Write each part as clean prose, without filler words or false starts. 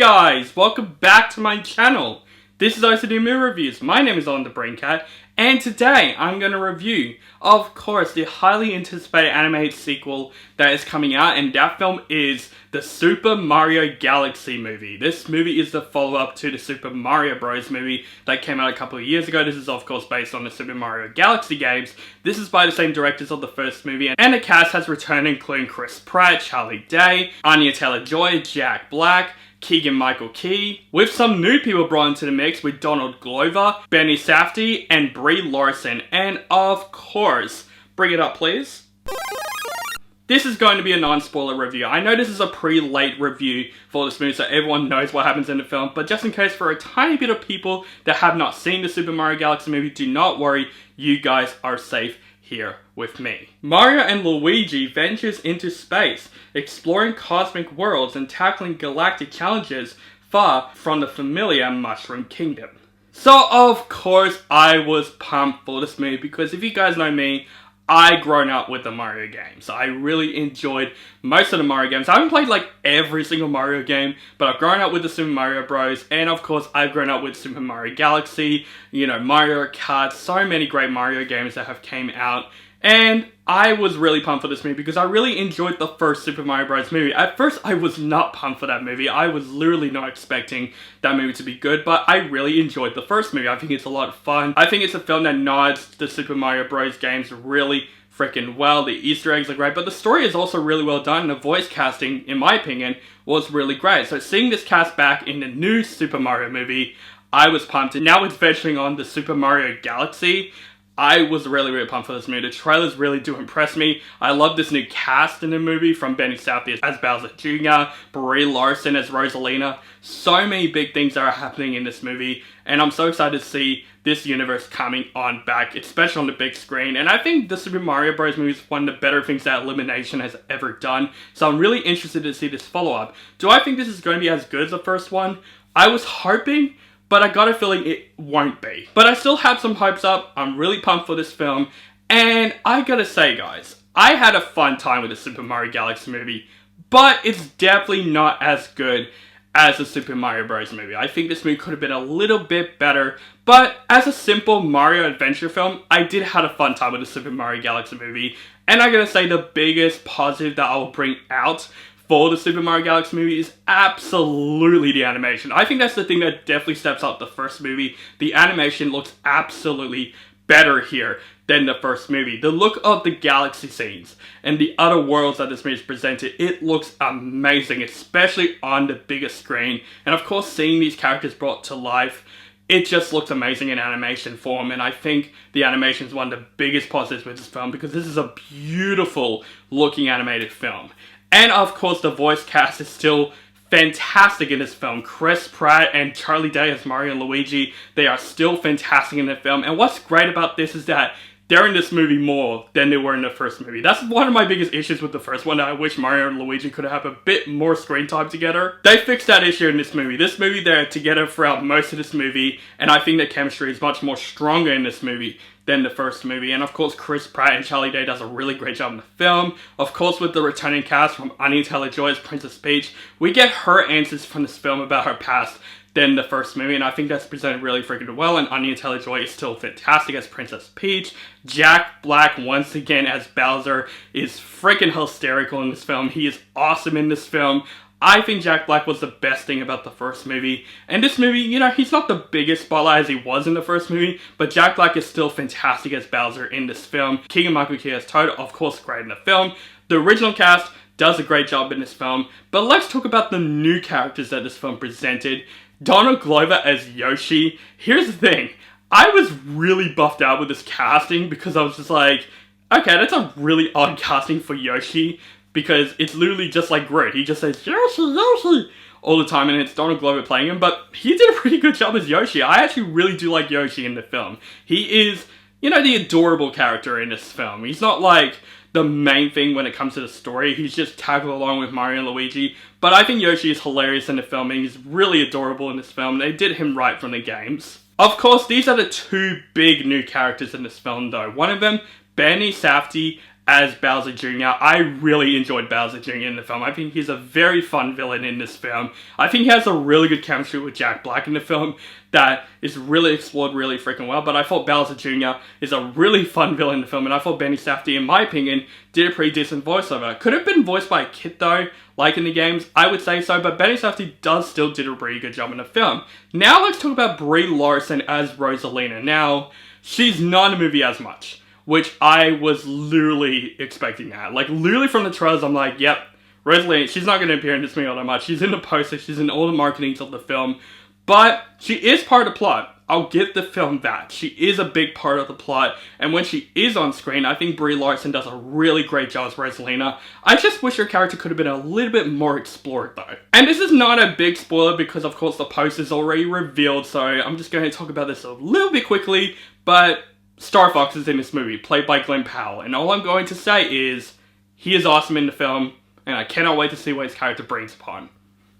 guys, welcome back to my channel. This is OCD Movie Reviews. My name is On the Brain Cat, and today I'm going to review, of course, the highly anticipated animated sequel that is coming out, and that film is the Super Mario Galaxy movie. This movie is the follow-up to the Super Mario Bros. Movie that came out a couple of years ago. This is, of course, based on the Super Mario Galaxy games. This is by the same directors of the first movie, and the cast has returned, including Pratt, Charlie Day, Anya Taylor-Joy, Jack Black, Keegan-Michael, with some new people brought into the mix with Donald Glover, Benny Safdie, and Brie Larson. And of course, bring it up please. This is going to be a non-spoiler review. I know this is a pretty late review for this movie, so everyone knows what happens in the film, but just in case for a tiny bit of people that have not seen the Super Mario Galaxy movie, do not worry, you guys are safe here with me. Mario and Luigi ventures into space, exploring cosmic worlds and tackling galactic challenges far from the familiar Mushroom Kingdom. So of course I was pumped for this movie because if you guys know me, I've grown up with the Mario games. I really enjoyed most of the Mario games. I haven't played like every single Mario game, but I've grown up with the Super Mario Bros. And of course, I've grown up with Super Mario Galaxy, you know, Mario Kart, so many great Mario games that have came out. And I was really pumped for this movie because I really enjoyed the first Super Mario Bros. Movie. At first, I was not pumped for that movie. I was literally not expecting that movie to be good, but I really enjoyed the first movie. I think it's a lot of fun. I think it's a film that nods the Super Mario Bros. Games really freaking well. The Easter eggs are great, but the story is also really well done, and the voice casting, in my opinion, was really great. So seeing this cast back in the new Super Mario movie, I was pumped. And now it's venturing on the Super Mario Galaxy. I was really pumped for this movie. The trailers really do impress me. I love this new cast in the movie, from Benny Safdie as Bowser Jr., Brie Larson as Rosalina. So many big things that are happening in this movie, and I'm so excited to see this universe coming on back, especially on the big screen. And I think the Super Mario Bros. Movie is one of the better things that Illumination has ever done, so I'm really interested to see this follow-up. Do I think this is going to be as good as the first one? I was hoping, but I got a feeling it won't be. But I still have some hopes up. I'm really pumped for this film. And I gotta say, guys, I had a fun time with the Super Mario Galaxy movie, but it's definitely not as good as the Super Mario Bros. Movie. I think this movie could have been a little bit better, but as a simple Mario adventure film, I did have a fun time with the Super Mario Galaxy movie. And I gotta say, the biggest positive that I will bring out for the Super Mario Galaxy movie is absolutely the animation. I think that's the thing that definitely steps up the first movie. The animation looks absolutely better here than the first movie. The look of the galaxy scenes and the other worlds that this movie is presented, it looks amazing, especially on the biggest screen. And of course, seeing these characters brought to life, it just looks amazing in animation form, and I think the animation is one of the biggest positives with this film because this is a beautiful looking animated film. And of course, the voice cast is still fantastic in this film. Pratt and Charlie Day as Mario and Luigi, they are still fantastic in the film. And what's great about this is that they're in this movie more than they were in the first movie. That's one of my biggest issues with the first one, that I wish Mario and Luigi could have a bit more screen time together. They fixed that issue in this movie. This movie, they're together throughout most of this movie, and I think the chemistry is much more stronger in this movie than the first movie. And of course, Pratt and Charlie Day does a really great job in the film. Of course, with the returning cast from Anya Taylor-Joy as Princess Peach, we get her answers from this film about her past than the first movie, and I think that's presented really freaking well, and Anya Taylor-Joy is still fantastic as Princess Peach. Jack Black, once again as Bowser, is freaking hysterical in this film. He is awesome in this film. I think Jack Black was the best thing about the first movie. And this movie, you know, he's not the biggest spotlight as he was in the first movie, but Jack Black is still fantastic as Bowser in this film. Keegan-Michael as Toad, of course, great in the film. The original cast does a great job in this film, but let's talk about the new characters that this film presented. Donald Glover as Yoshi. Here's the thing, I was really buffed out with this casting because I was just like, okay, that's a really odd casting for Yoshi, because it's literally just like Groot. He just says, Yoshi, Yoshi, all the time, and it's Donald Glover playing him, but he did a pretty good job as Yoshi. I actually really do like Yoshi in the film. He is, you know, the adorable character in this film. He's not like the main thing when it comes to the story. He's just tagged along with Mario and Luigi, but I think Yoshi is hilarious in the film, and he's really adorable in this film. They did him right from the games. Of course, these are the two big new characters in this film though. One of them, Benny Safdie as Bowser Jr. I really enjoyed Bowser Jr. in the film. I think he's a very fun villain in this film. I think he has a really good chemistry with Jack Black in the film that is really explored really freaking well. But I thought Bowser Jr. is a really fun villain in the film, and I thought Benny Safdie, in my opinion, did a pretty decent voiceover. Could have been voiced by a kid though, like in the games, I would say so, but Benny Safdie does still did a pretty good job in the film. Now let's talk about Brie Larson as Rosalina. Now, she's not in the movie as much, which I was literally expecting that. Like, literally from the trailers, I'm like, yep, Rosalina, she's not going to appear in this movie all that much. She's in the poster, she's in all the marketings of the film, but she is part of the plot. I'll give the film that. She is a big part of the plot, and when she is on screen, I think Brie Larson does a really great job as Rosalina. I just wish her character could have been a little bit more explored though. And this is not a big spoiler because of course the poster's already revealed, so I'm just going to talk about this a little bit quickly, but Star Fox is in this movie, played by Glen Powell, and all I'm going to say is, he is awesome in the film, and I cannot wait to see what his character brings upon.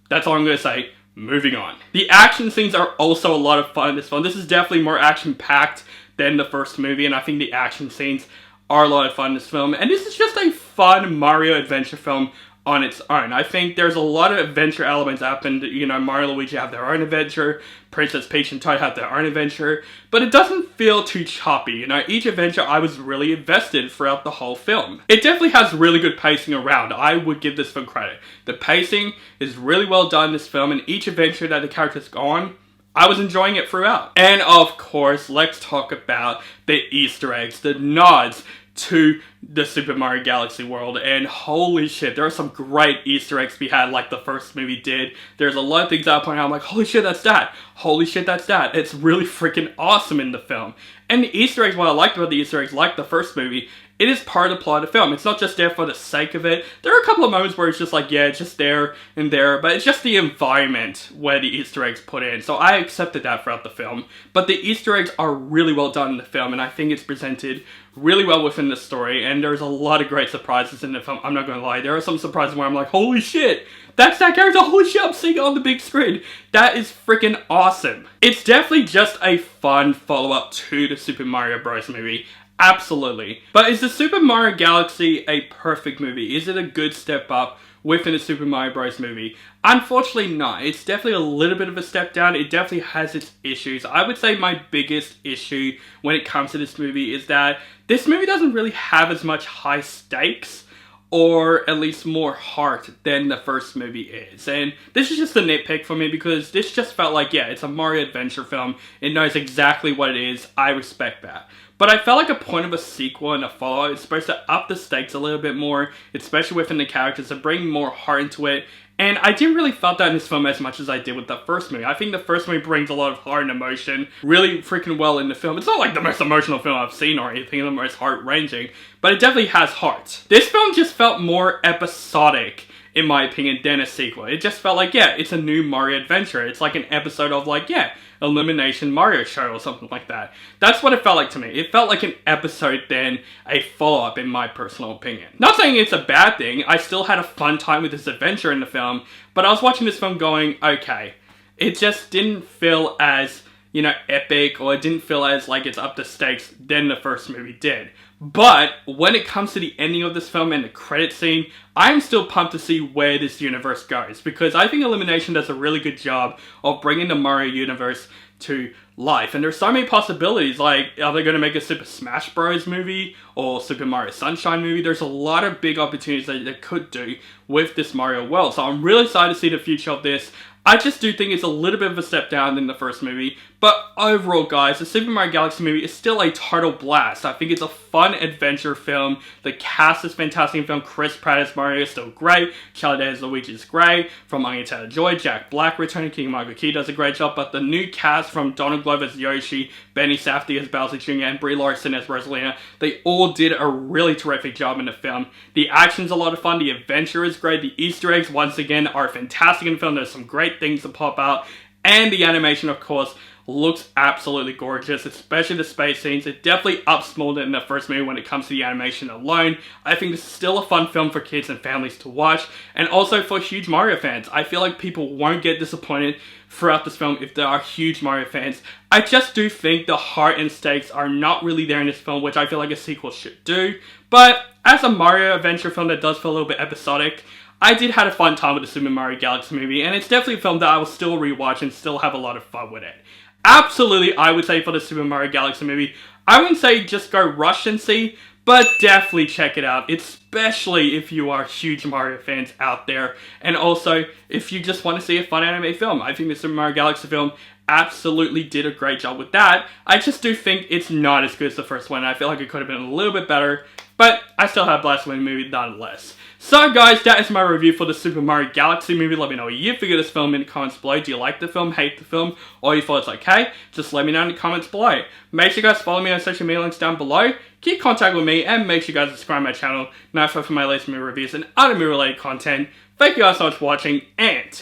That's all I'm going to say. Moving on. The action scenes are also a lot of fun in this film. This is definitely more action-packed than the first movie, and I think the action scenes are a lot of fun in this film. And this is just a fun Mario adventure film on its own. I think there's a lot of adventure elements happened. You know, Mario and Luigi have their own adventure, Princess Peach and Toad have their own adventure, but it doesn't feel too choppy. You know, each adventure I was really invested throughout the whole film. It definitely has really good pacing around. I would give this film credit. The pacing is really well done in this film, and each adventure that the characters go on, I was enjoying it throughout. And of course, let's talk about the Easter eggs, the nods to the Super Mario Galaxy world, and holy shit, there are some great Easter eggs we had like the first movie did. There's a lot of things I point out, I'm like, holy shit, that's that. Holy shit, that's that. It's really freaking awesome in the film. And the Easter eggs, what I liked about the Easter eggs, like the first movie, it is part of the plot of the film. It's not just there for the sake of it. There are a couple of moments where it's just like, yeah, it's just there and there, but it's just the environment where the Easter eggs put in. So I accepted that throughout the film. But the Easter eggs are really well done in the film, and I think it's presented really well within the story, and there's a lot of great surprises in the film. I'm not gonna lie, there are some surprises where I'm like, holy shit, that's that character, holy shit, I'm seeing it on the big screen. That is freaking awesome. It's definitely just a fun follow-up to the Super Mario Bros. Movie. Absolutely. But is the Super Mario Galaxy a perfect movie? Is it a good step up within the Super Mario Bros. Movie? Unfortunately not. It's definitely a little bit of a step down. It definitely has its issues. I would say my biggest issue when it comes to this movie is that this movie doesn't really have as much high stakes, or at least more heart, than the first movie is. And this is just a nitpick for me because this just felt like, yeah, it's a Mario adventure film. It knows exactly what it is. I respect that. But I felt like a point of a sequel and a follow-up is supposed to up the stakes a little bit more, especially within the characters, to bring more heart into it. And I didn't really felt that in this film as much as I did with the first movie. I think the first movie brings a lot of heart and emotion really freaking well in the film. It's not like the most emotional film I've seen or anything, the most heart-wrenching, but it definitely has heart. This film just felt more episodic, in my opinion, than a sequel. It just felt like, yeah, it's a new Mario adventure. It's like an episode of like, yeah, Elimination Mario Show or something like that. That's what it felt like to me. It felt like an episode than a follow-up, in my personal opinion. Not saying it's a bad thing. I still had a fun time with this adventure in the film, but I was watching this film going, okay, it just didn't feel as, you know, epic, or it didn't feel as like it's up the stakes than the first movie did. But when it comes to the ending of this film and the credit scene, I'm still pumped to see where this universe goes, because I think Illumination does a really good job of bringing the Mario universe to life. And there's so many possibilities, like, are they going to make a Super Smash Bros. Movie or Super Mario Sunshine movie? There's a lot of big opportunities that they could do with this Mario world. So I'm really excited to see the future of this. I just do think it's a little bit of a step down than the first movie, but overall, guys, the Super Mario Galaxy movie is still a total blast. I think it's a fun adventure film. The cast is fantastic in the film. Chris Pratt as Mario is still great. Charlie Day as Luigi is great. From Anya Taylor-Joy, Jack Black returning, Keegan-Michael does a great job, but the new cast from Donald Glover as Yoshi, Benny Safdie as Bowser Jr., and Brie Larson as Rosalina, they all did a really terrific job in the film. The action's a lot of fun. The adventure is great. The Easter eggs, once again, are fantastic in the film. There's some great things to pop out, and the animation, of course, looks absolutely gorgeous, especially the space scenes. It definitely ups more than the first movie when it comes to the animation alone. I think this is still a fun film for kids and families to watch, and also for huge Mario fans. I feel like people won't get disappointed throughout this film if they are huge Mario fans. I just do think the heart and stakes are not really there in this film, which I feel like a sequel should do. But as a Mario adventure film that does feel a little bit episodic, I did have a fun time with the Super Mario Galaxy movie, and it's definitely a film that I will still rewatch and still have a lot of fun with it. Absolutely, I would say for the Super Mario Galaxy movie, I wouldn't say just go rush and see, but definitely check it out, especially if you are huge Mario fans out there, and also if you just want to see a fun anime film. I think the Super Mario Galaxy film absolutely did a great job with that. I just do think it's not as good as the first one. I feel like it could have been a little bit better, but I still have blast with the movie nonetheless. So guys, that is my review for the Super Mario Galaxy movie. Let me know what you think of this film in the comments below. Do you like the film, hate the film, or you thought it's okay? Just let me know in the comments below. Make sure you guys follow me on social media links down below. Keep contact with me, and make sure you guys subscribe to my channel now for my latest movie reviews and other movie related content. Thank you guys so much for watching, and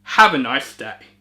have a nice day.